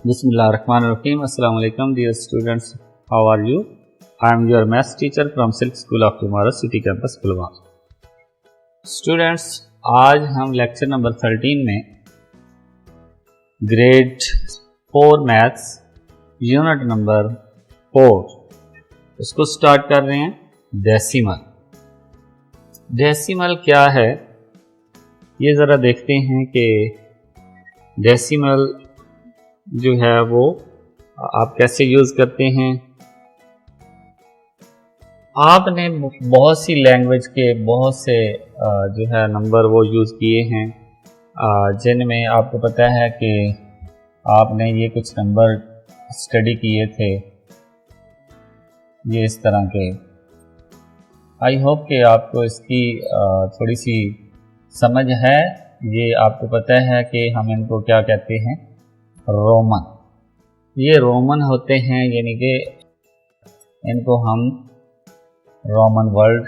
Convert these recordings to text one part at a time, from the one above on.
Bismillahirrahmanirrahim. Assalamu alaikum dear students. How are you? I am your maths teacher from Silk School of Tomorrow City Campus Pulwama. Students, आज हम lecture number 13 में grade 4 maths unit number 4 इसको start कर रहे हैं। Decimal क्या है ये ज़रा देखते हैं कि डेसिमल जो है वो आप कैसे यूज़ करते हैं। आपने बहुत सी लैंग्वेज के बहुत से जो है नंबर वो यूज़ किए हैं, जिनमें आपको पता है कि आपने ये कुछ नंबर स्टडी किए थे ये इस तरह के। आई होप कि आपको इसकी थोड़ी सी समझ है। ये आपको पता है कि हम इनको क्या कहते हैं, रोमन। ये रोमन होते हैं, यानी कि इनको हम रोमन वर्ल्ड,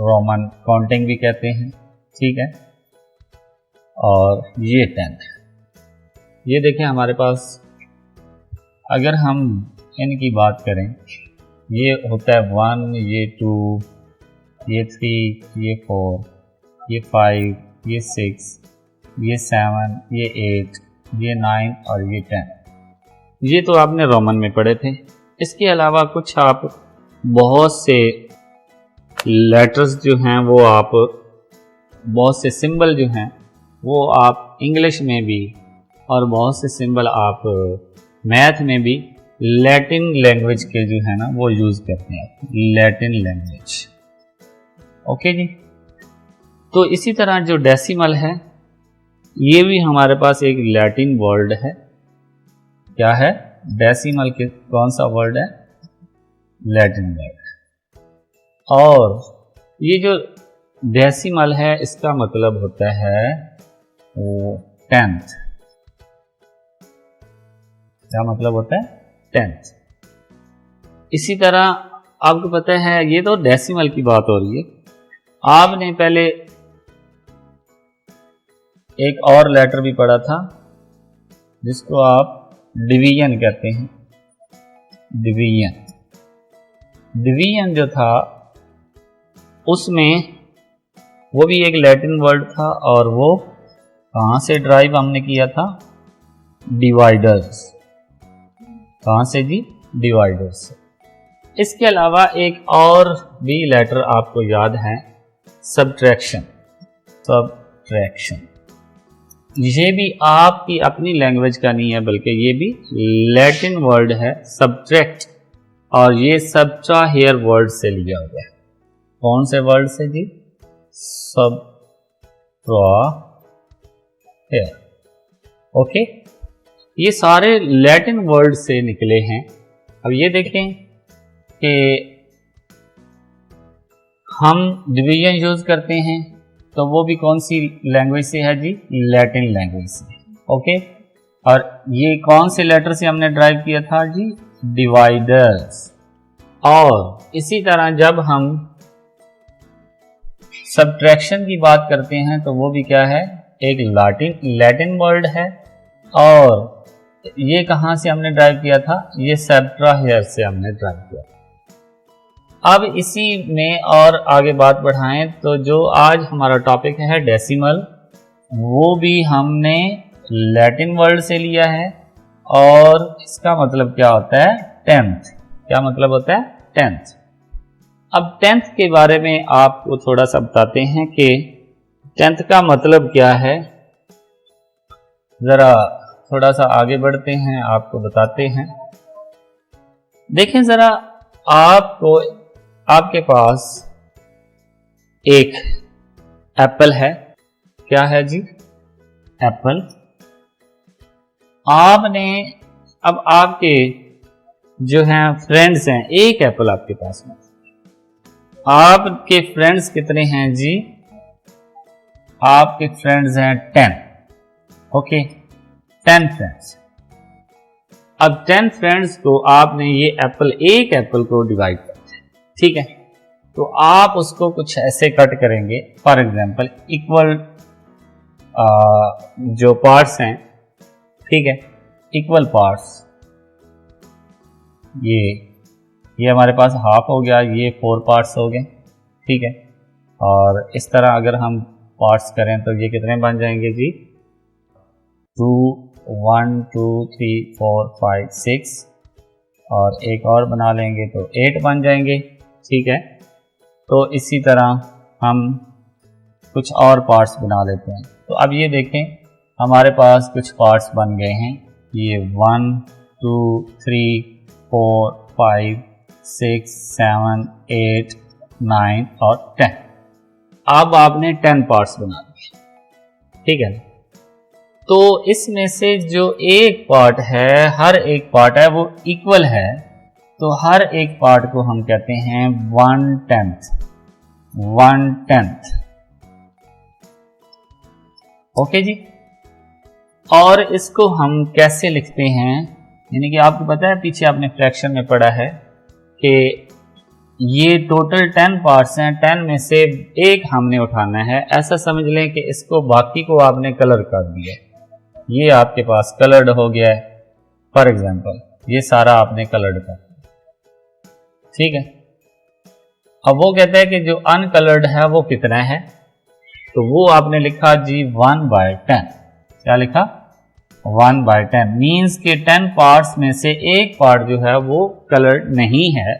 रोमन काउंटिंग भी कहते हैं, ठीक है। और ये 10th, ये देखें हमारे पास अगर हम इनकी बात करें, ये होता है 1, ये 2, ये 3, ये 4, ये 5, ये 6, ये 7, ये 8, ये 9 और ये 10। ये तो आपने रोमन में पढ़े थे। इसके अलावा कुछ आप बहुत से लेटर्स जो हैं वो आप, बहुत से सिंबल जो हैं वो आप इंग्लिश में भी और बहुत से सिंबल आप मैथ में भी लैटिन लैंग्वेज के जो है ना वो यूज़ करते हैं, लैटिन लैंग्वेज। ओके जी। तो इसी तरह जो डेसिमल है ये भी हमारे पास एक लैटिन वर्ड है। क्या है? डेसिमल के कौन सा वर्ड है? Latin word. और ये जो डेसिमल है इसका मतलब होता है वो 10th। क्या मतलब होता है? 10th। इसी तरह आपको पता है, ये तो डेसिमल की बात हो रही है। आपने पहले एक और लेटर भी पढ़ा था जिसको आप डिवीजन कहते हैं। डिवीजन जो था उसमें वो भी एक लैटिन वर्ड था, और वो कहाँ से ड्राइव हमने किया था? डिवाइडर्स। कहाँ से जी? डिवाइडर्स से। इसके अलावा एक और भी लेटर आपको याद है, सब्ट्रैक्शन। ये भी आपकी अपनी लैंग्वेज का नहीं है, बल्कि ये भी लैटिन वर्ड है, सब्ट्रैक्ट। और ये सबट्राहियर वर्ड से लिया हुआ है। कौन से वर्ड से जी? सबट्राहियर। ओके, ये सारे लैटिन वर्ड से निकले हैं। अब ये देखें कि हम डिवीजन यूज करते हैं तो वो भी कौन सी लैंग्वेज से है जी? लैटिन लैंग्वेज से। ओके, और ये कौन से लेटर से हमने ड्राइव किया था जी? डिवाइडर्स। और इसी तरह जब हम सब्ट्रैक्शन की बात करते हैं तो वो भी क्या है? एक लैटिन वर्ड है। और ये कहाँ से हमने ड्राइव किया था? ये सबट्राहियर से हमने ड्राइव किया। अब इसी में और आगे बात बढ़ाएं तो जो आज हमारा टॉपिक है डेसिमल, वो भी हमने लैटिन वर्ड से लिया है। और इसका मतलब क्या होता है? 10th। क्या मतलब होता है? 10th। अब 10th के बारे में आपको थोड़ा सा बताते हैं कि 10th का मतलब क्या है। जरा थोड़ा सा आगे बढ़ते हैं, आपको बताते हैं। देखें जरा, आपके पास एक एप्पल है। क्या है जी? एप्पल। आपने अब आपके जो हैं फ्रेंड्स हैं, एक एप्पल आपके पास में। आपके फ्रेंड्स कितने हैं जी? आपके फ्रेंड्स हैं 10। Okay, 10 friends. अब 10 फ्रेंड्स को आपने ये एप्पल, एक एप्पल को डिवाइड कर, ठीक है। तो आप उसको कुछ ऐसे कट करेंगे, फॉर एग्जांपल इक्वल जो पार्ट्स हैं, ठीक है, इक्वल पार्ट्स, ये हमारे पास हाफ हो गया, ये 4 पार्ट्स हो गए, ठीक है। और इस तरह अगर हम पार्ट्स करें तो ये कितने बन जाएंगे जी, 2 1 2 3 4 5 6, और एक और बना लेंगे तो 8 बन जाएंगे, ठीक है। तो इसी तरह हम कुछ और पार्ट्स बना लेते हैं। तो अब ये देखें हमारे पास कुछ पार्ट्स बन गए हैं, ये 1 2 3 4 5 6 7 8 9 और 10। अब आपने 10 पार्ट्स बना दिए, ठीक है। तो इसमें से जो एक पार्ट है, हर एक पार्ट है वो इक्वल है, तो हर एक पार्ट को हम कहते हैं 1/10, 1/10, ओके जी। और इसको हम कैसे लिखते हैं, यानी कि आपको पता है पीछे आपने फ्रैक्शन में पढ़ा है कि ये टोटल 10 पार्ट्स हैं, 10 में से एक हमने उठाना है। ऐसा समझ लें कि इसको बाकी को आपने कलर कर दिया, ये आपके पास कलर्ड हो गया है, फॉर एग्जांपल ये सारा आपने कलर्ड कर दिया, ठीक है। अब वो कहता है कि जो अनकलर्ड है वो कितना है, तो वो आपने लिखा जी 1/10। क्या लिखा, 1/10, मीन्स के 10 पार्ट्स में से एक पार्ट जो है वो कलर्ड नहीं है।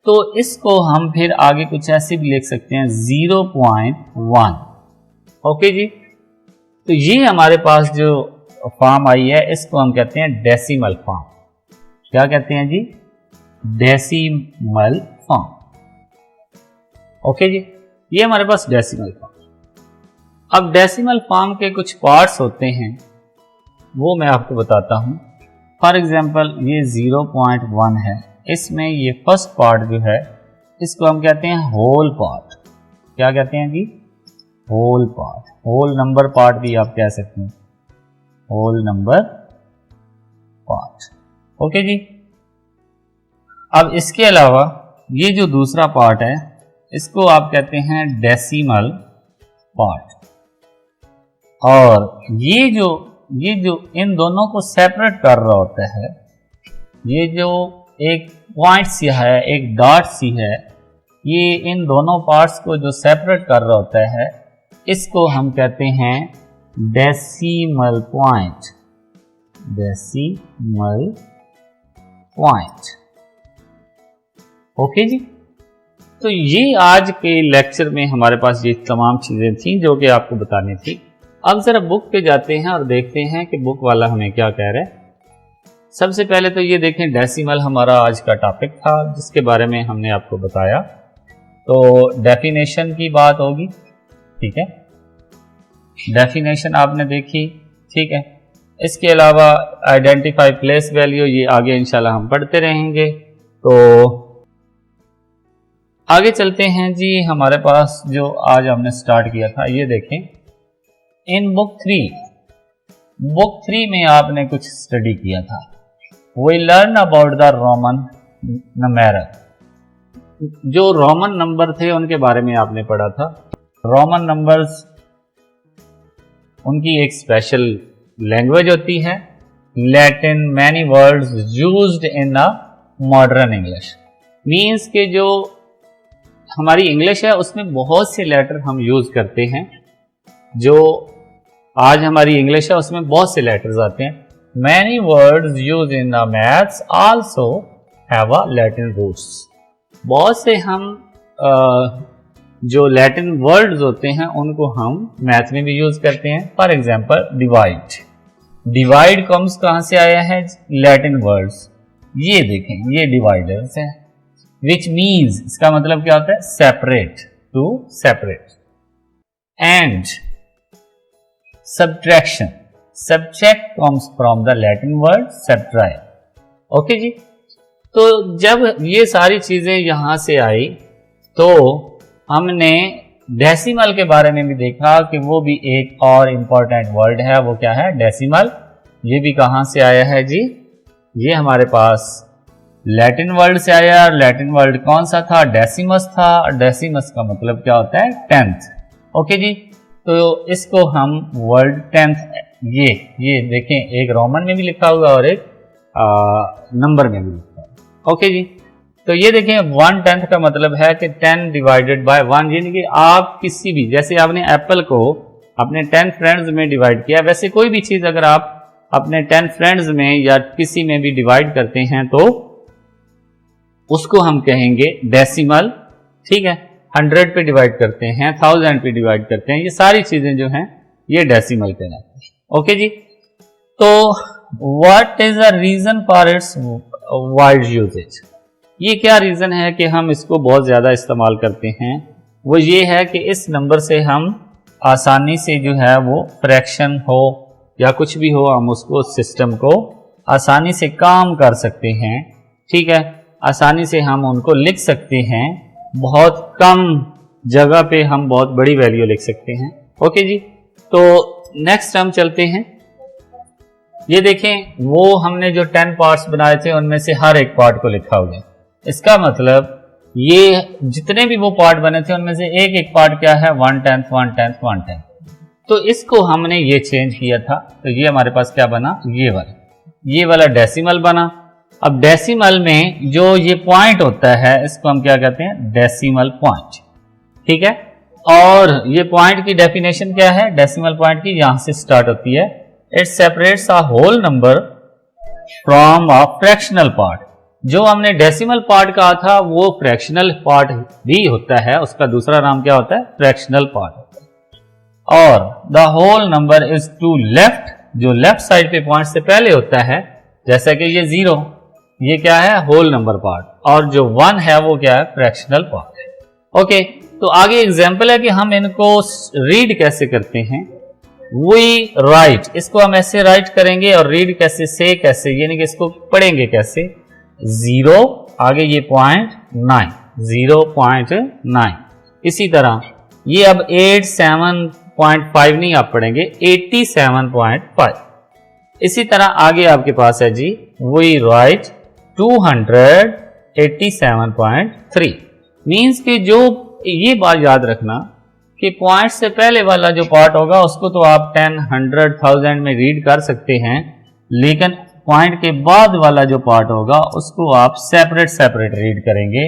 तो इसको हम फिर आगे कुछ ऐसे भी लिख सकते हैं 0.1, ओके जी। तो ये हमारे पास जो फॉर्म आई है इसको हम कहते हैं डेसिमल फॉर्म। क्या कहते हैं जी, डेसिमल फॉर्म, ओके जी। ये हमारे पास डेसिमल फॉर्म। अब डेसिमल फॉर्म के कुछ पार्ट्स होते हैं, वो मैं आपको बताता हूं। फॉर एग्जांपल ये 0.1 है, इसमें ये फर्स्ट पार्ट जो है इसको हम कहते हैं होल पार्ट। क्या कहते हैं जी, whole part, whole number part भी आप कह सकते हैं, होल नंबर पार्ट, ओके जी। अब इसके अलावा ये जो दूसरा पार्ट है इसको आप कहते हैं डेसिमल पार्ट। और ये जो इन दोनों को सेपरेट कर रहा होता है, ये जो एक पॉइंट सी है, एक डॉट सी है, ये इन दोनों पार्ट्स को जो सेपरेट कर रहा होता है इसको हम कहते हैं decimal point, decimal point, okay जी। तो ये आज के लेक्चर में हमारे पास ये तमाम चीजें थी जो कि आपको बतानी थी। अब जरा बुक पे जाते हैं और देखते हैं कि बुक वाला हमें क्या कह रहा है। सबसे पहले तो ये देखें, डेसिमल हमारा आज का टॉपिक था जिसके बारे में हमने आपको बताया। तो डेफिनेशन की बात होगी, ठीक है, डेफिनेशन आपने देखी, ठीक है। इसके अलावा आइडेंटिफाई प्लेस वैल्यू, ये आगे इंशाल्लाह हम पढ़ते रहेंगे। तो आगे चलते हैं जी। हमारे पास जो आज हमने स्टार्ट किया था, ये देखें, इन बुक 3 में आपने कुछ स्टडी किया था। We learn about the Roman number, जो रोमन नंबर थे उनके बारे में आपने पढ़ा था। रोमन नंबर्स, उनकी एक स्पेशल लैंग्वेज होती है, Latin, many words used in a modern English, means के जो हमारी इंग्लिश है उसमें बहुत से लेटर हम यूज करते हैं। जो आज हमारी इंग्लिश है उसमें बहुत से लेटर्स आते हैं। Many words use in the maths also have a Latin roots, बहुत से हम जो लैटिन वर्ड्स होते हैं उनको हम मैथ में भी यूज करते हैं। For example divide, divide comes कहां से आया है, लैटिन वर्ड्स। ये देखें, ये डिवाइडर्स है, विच मीन्स, इसका मतलब क्या होता है, separate, to separate. And subtraction, subtract comes from the Latin word subtrahere, okay जी। तो जब ये सारी चीजें यहां से आई तो हमने डेसिमल के बारे में भी देखा कि वो भी एक और इंपॉर्टेंट वर्ड है, वो क्या है, डेसिमल। ये भी कहां से आया है जी, ये हमारे पास लैटिन वर्ड से आया। लैटिन वर्ड कौन सा था, डेसिमस था। डेसिमस का मतलब क्या होता है, 10th, ओके जी। तो इसको हम वर्ड 10th ये देखें, एक रोमन में भी लिखा हुआ और एक नंबर में भी लिखा हुआ। ओके जी, तो ये देखें 1/10 का मतलब है कि 10 डिवाइडेड बाय 1, यानी कि आप किसी भी, जैसे आपने एप्पल को अपने 10 फ्रेंड्स में डिवाइड किया, वैसे कोई भी चीज अगर आप अपने 10 फ्रेंड्स में या किसी में भी डिवाइड करते हैं तो उसको हम कहेंगे डेसिमल। ठीक है, 100 पे डिवाइड करते हैं, 1000 पे डिवाइड करते हैं, ये सारी चीजें जो हैं ये डेसिमल कहलाती हैं। ओके जी, तो what is the reason for its wide usages, ये क्या रीजन है कि हम इसको बहुत ज्यादा इस्तेमाल करते हैं? वो ये है कि इस नंबर से हम आसानी से जो है वो फ्रैक्शन हो या कुछ भी हो, हम उसको सिस्टम को आसानी से काम कर सकते हैं। ठीक है, आसानी से हम उनको लिख सकते हैं, बहुत कम जगह पे हम बहुत बड़ी वैल्यू लिख सकते हैं। ओके जी, तो नेक्स्ट हम चलते हैं। ये देखें, वो हमने जो 10 पार्ट्स बनाए थे उनमें से हर एक पार्ट को लिखा हुआ है। इसका मतलब ये जितने भी वो पार्ट बने थे उनमें से एक एक पार्ट क्या है, 1/10 1/10 1/10। तो इसको हमने ये चेंज किया था, तो ये हमारे पास क्या बना, ये वाला डेसिमल बना। अब डेसिमल में जो ये पॉइंट होता है इसको हम क्या कहते हैं, डेसिमल पॉइंट। ठीक है, और ये पॉइंट की डेफिनेशन क्या है, डेसिमल पॉइंट की यहां से स्टार्ट होती है, it separates a whole number from a fractional part. जो हमने डेसिमल पार्ट कहा था वो फ्रैक्शनल पार्ट भी होता है, उसका दूसरा नाम क्या होता है, फ्रैक्शनल पार्ट होता है। और the whole number is to left, जो लेफ्ट साइड पे पॉइंट से पहले होता है, जैसा कि ये 0, ये क्या है, होल नंबर पार्ट, और जो 1 है वो क्या है, फ्रैक्शनल पार्ट है। ओके, तो आगे एग्जांपल है कि हम इनको रीड कैसे करते हैं। वी राइट, इसको हम ऐसे राइट करेंगे, और रीड कैसे, से कैसे, यानी कि इसको पढ़ेंगे कैसे, 0 आगे ये 0.9, 0.9। इसी तरह ये अब 87.5 नहीं आप पढ़ेंगे, 87.5। इसी तरह आगे आपके पास है जी, वी राइट 287.3। मीन्स कि जो, ये बात याद रखना कि पॉइंट से पहले वाला जो पार्ट होगा उसको तो आप 10, 100, 1000 में रीड कर सकते हैं, लेकिन पॉइंट के बाद वाला जो पार्ट होगा उसको आप सेपरेट रीड करेंगे।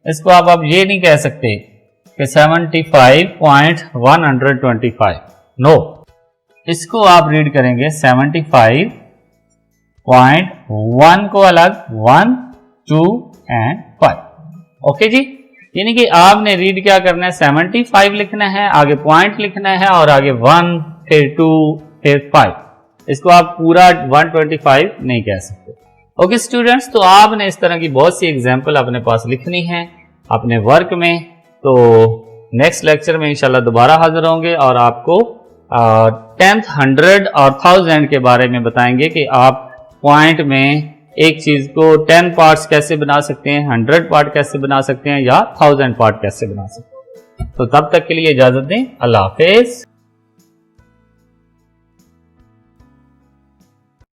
इसको आप अब ये नहीं कह सकते कि 75.125, नो, इसको आप रीड करेंगे 75.1 को अलग, 1, 2 एंड 5। ओके जी, यानी कि आपने रीड क्या करना है, 75 लिखना है, आगे पॉइंट लिखना है, और आगे 1 फिर 2 फिर 5। इसको आप पूरा 125 नहीं कह सकते। ओके स्टूडेंट्स, तो आपने इस तरह की बहुत सी एग्जाम्पल अपने पास लिखनी है अपने वर्क में। तो नेक्स्ट लेक्चर में इंशाल्लाह दोबारा हाजिर होंगे और आपको 10th 100 और 1000 के बारे में बताएंगे कि आप पॉइंट में एक चीज को 10 पार्ट्स कैसे बना सकते हैं, 100 पार्ट कैसे बना सकते हैं, या 1000 पार्ट कैसे बना सकते हैं। तो तब तक के लिए इजाजत दें, अल्लाह हाफिज।